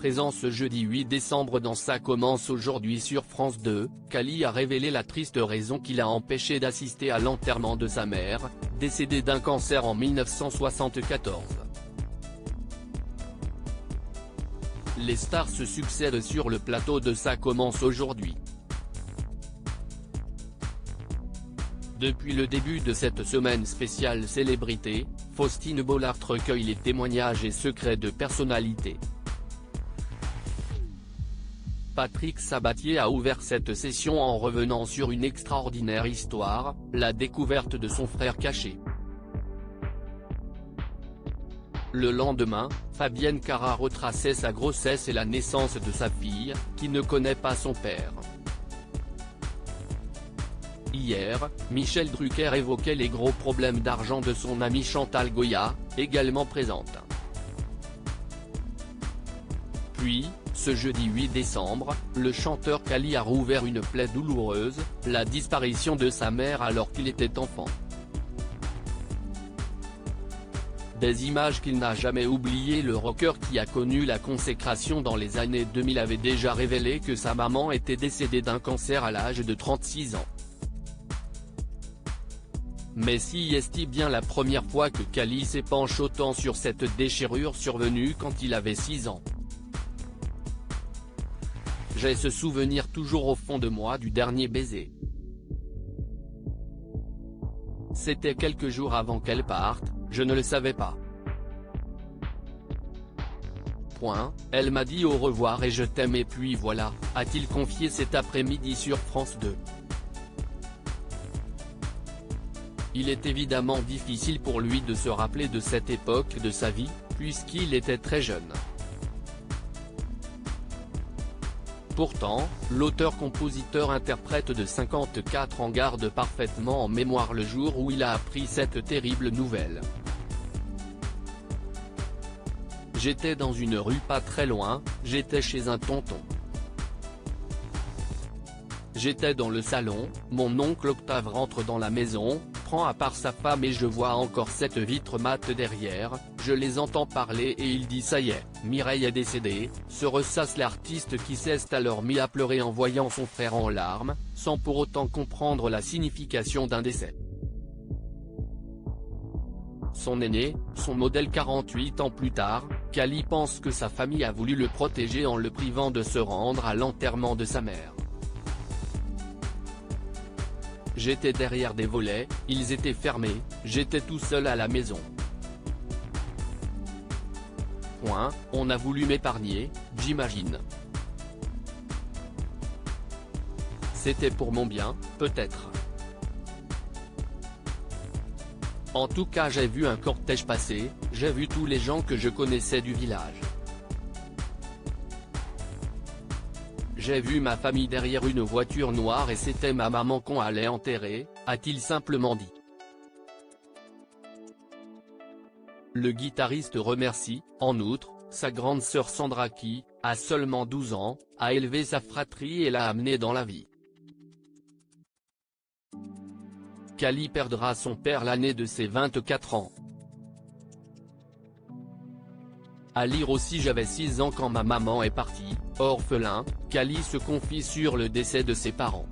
présent ce jeudi 8 décembre dans Ça commence aujourd'hui sur France 2, Kali a révélé la triste raison qui l'a empêché d'assister à l'enterrement de sa mère, décédée d'un cancer en 1974. Les stars se succèdent sur le plateau de Ça commence aujourd'hui. Depuis le début de cette semaine spéciale célébrité, Faustine Bollaert recueille les témoignages et secrets de personnalités. Patrick Sabatier a ouvert cette session en revenant sur une extraordinaire histoire, la découverte de son frère caché. Le lendemain, Fabienne Cara retraçait sa grossesse et la naissance de sa fille, qui ne connaît pas son père. Hier, Michel Drucker évoquait les gros problèmes d'argent de son amie Chantal Goya, également présente. Puis, ce jeudi 8 décembre, le chanteur Kali a rouvert une plaie douloureuse, la disparition de sa mère alors qu'il était enfant. Des images qu'il n'a jamais oubliées. Le rocker qui a connu la consécration dans les années 2000 avait déjà révélé que sa maman était décédée d'un cancer à l'âge de 36 ans. Mais si est-il bien la première fois que Kali s'épanche autant sur cette déchirure survenue quand il avait 6 ans. J'ai ce souvenir toujours au fond de moi du dernier baiser. C'était quelques jours avant qu'elle parte, je ne le savais pas. Elle m'a dit au revoir et je t'aime et puis voilà, a-t-il confié cet après-midi sur France 2. Il est évidemment difficile pour lui de se rappeler de cette époque de sa vie, puisqu'il était très jeune. Pourtant, l'auteur-compositeur-interprète de 54 ans garde parfaitement en mémoire le jour où il a appris cette terrible nouvelle. J'étais dans une rue pas très loin, j'étais chez un tonton. J'étais dans le salon, mon oncle Octave rentre dans la maison, prend à part sa femme et je vois encore cette vitre mate derrière, je les entends parler et il dit ça y est, Mireille est décédée, se ressasse l'artiste qui s'est alors mis à pleurer en voyant son frère en larmes, sans pour autant comprendre la signification d'un décès. Son aîné, son modèle 48 ans plus tard, Kali pense que sa famille a voulu le protéger en le privant de se rendre à l'enterrement de sa mère. J'étais derrière des volets, ils étaient fermés, j'étais tout seul à la maison. On a voulu m'épargner, j'imagine. C'était pour mon bien, peut-être. En tout cas j'ai vu un cortège passer, j'ai vu tous les gens que je connaissais du village. J'ai vu ma famille derrière une voiture noire et c'était ma maman qu'on allait enterrer, a-t-il simplement dit. Le guitariste remercie, en outre, sa grande sœur Sandra qui, à seulement 12 ans, a élevé sa fratrie et l'a amenée dans la vie. Kali perdra son père l'année de ses 24 ans. À lire aussi j'avais 6 ans quand ma maman est partie, orphelin, Kali se confie sur le décès de ses parents.